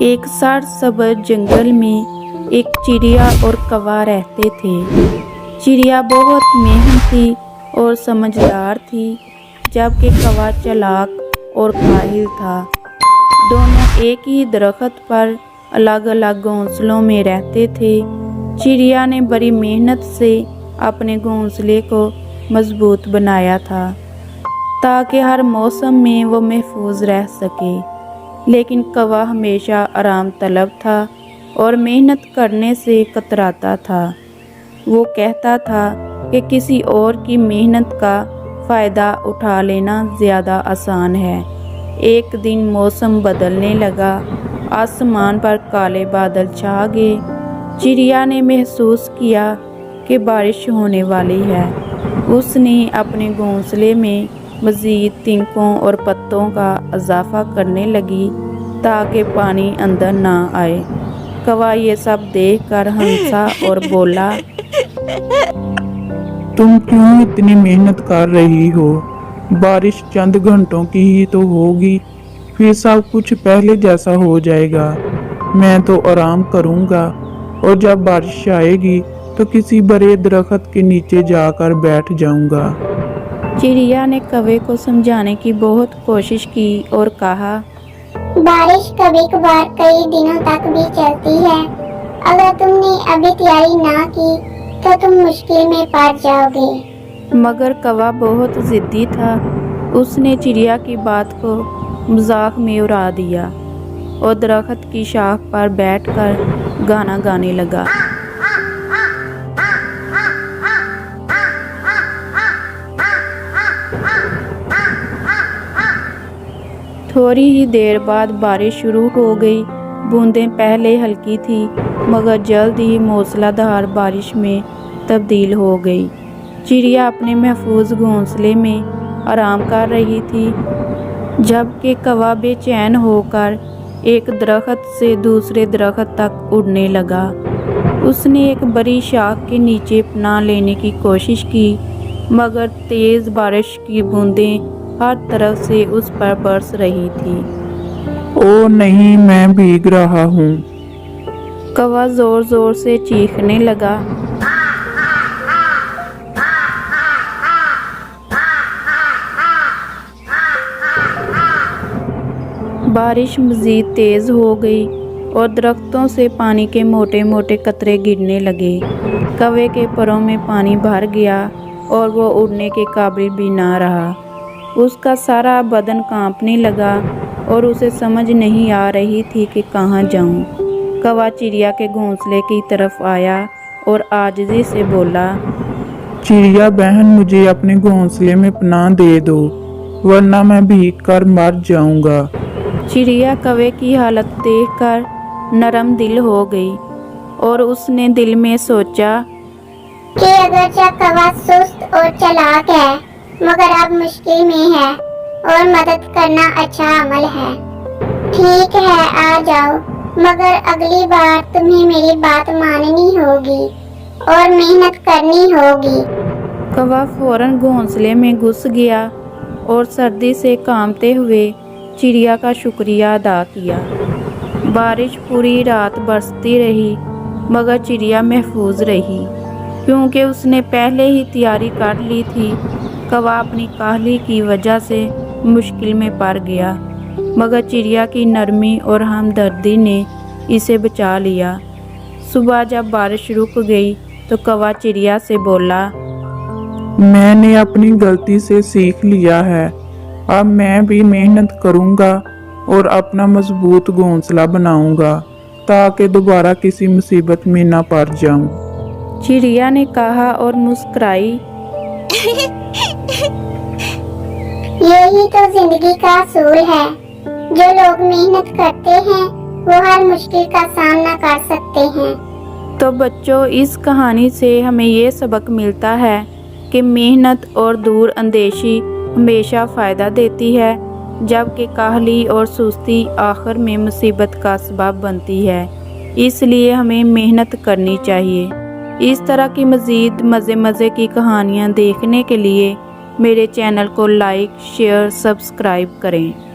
एक सरसब्ज जंगल में एक चिड़िया और कौवा रहते थे। चिड़िया बहुत मेहनती और समझदार थी, जबकि कौवा चालाक और काहिल था। दोनों एक ही दरख्त पर अलग अलग घोंसलों में रहते थे। चिड़िया ने बड़ी मेहनत से अपने घोंसले को मजबूत बनाया था, ताकि हर मौसम में वो महफूज रह सके। लेकिन कौवा हमेशा आराम तलब था और मेहनत करने से कतराता था। वो कहता था कि किसी और की मेहनत का फ़ायदा उठा लेना ज़्यादा आसान है। एक दिन मौसम बदलने लगा, आसमान पर काले बादल छा गए। चिड़िया ने महसूस किया कि बारिश होने वाली है। उसने अपने घोंसले में मज़ीद तिनकों और पत्तों का इजाफा करने लगी ताकि पानी अंदर ना आए। कौवा ये सब देखकर हंसा और बोला, तुम क्यों इतनी मेहनत कर रही हो? बारिश चंद घंटों की ही तो होगी, फिर सब कुछ पहले जैसा हो जाएगा। मैं तो आराम करूंगा और जब बारिश आएगी तो किसी बड़े दरख्त के नीचे जाकर बैठ जाऊंगा। चिड़िया ने कौवे को समझाने की बहुत कोशिश की और कहा, बारिश कभी कभार कई दिनों तक भी चलती है। अगर तुमने अभी तैयारी ना की तो तुम मुश्किल में पड़ जाओगे। मगर कौवा बहुत जिद्दी था। उसने चिड़िया की बात को मजाक में उड़ा दिया और दरख्त की शाख पर बैठकर गाना गाने लगा। थोड़ी ही देर बाद बारिश शुरू हो गई। बूंदें पहले हल्की थी, मगर जल्द ही मूसलाधार बारिश में तब्दील हो गई। चिड़िया अपने महफूज घोंसले में आराम कर रही थी, जबकि कौवा बेचैन होकर एक दरख्त से दूसरे दरख्त तक उड़ने लगा। उसने एक बड़ी शाख के नीचे पनाह लेने की कोशिश की, मगर तेज़ बारिश की बूंदें हर तरफ से उस पर बरस रही थी। ओ नहीं, मैं भीग रहा हूँ। कौवा जोर जोर से चीखने लगा। बारिश मज़ीद तेज़ हो गई और दरख्तों से पानी के मोटे मोटे कतरे गिरने लगे। कौवे के परों में पानी भर गया और वो उड़ने के काबिल भी ना रहा। उसका सारा बदन कांपने लगा और उसे समझ नहीं आ रही थी कि कहाँ जाऊँ। कौवा चिड़िया के घोंसले की तरफ आया और आजिज़ी से बोला, चिड़िया बहन, मुझे अपने घोंसले में पनाह दे दो, वरना मैं भीग कर मर जाऊंगा। चिड़िया कौवे की हालत देखकर नरम दिल हो गई और उसने दिल में सोचा कि अगरचे कौवा सुस्त और चालाक है, मगर अब मुश्किल में है और मदद करना अच्छा अमल है। ठीक है, आ जाओ, मगर अगली बार तुम्हें मेरी बात माननी होगी और मेहनत करनी होगी। कौवा फौरन घोंसले में घुस गया और सर्दी से कांपते हुए चिड़िया का शुक्रिया अदा किया। बारिश पूरी रात बरसती रही, मगर चिड़िया महफूज रही, क्योंकि उसने पहले ही तैयारी कर ली थी। कौवा अपनी काहली की वजह से मुश्किल में पड़ गया, मगर चिड़िया की नरमी और हमदर्दी ने इसे बचा लिया। सुबह जब बारिश रुक गई तो कौवा चिड़िया से बोला, मैंने अपनी गलती से सीख लिया है। अब मैं भी मेहनत करूंगा और अपना मजबूत घोंसला बनाऊंगा, ताकि दोबारा किसी मुसीबत में ना पड़ जाऊं। चिड़िया ने कहा और मुस्कुराई। यही तो जिंदगी का असूल है। जो लोग मेहनत करते हैं वो हर मुश्किल का सामना कर सकते हैं। तो बच्चों, इस कहानी से हमें ये सबक मिलता है कि मेहनत और दूर अंदेशी हमेशा फ़ायदा देती है, जबकि काहली और सुस्ती आखिर में मुसीबत का सबब बनती है। इसलिए हमें मेहनत करनी चाहिए। इस तरह की मज़ीद मज़े की कहानियाँ देखने के लिए मेरे चैनल को लाइक शेयर सब्सक्राइब करें।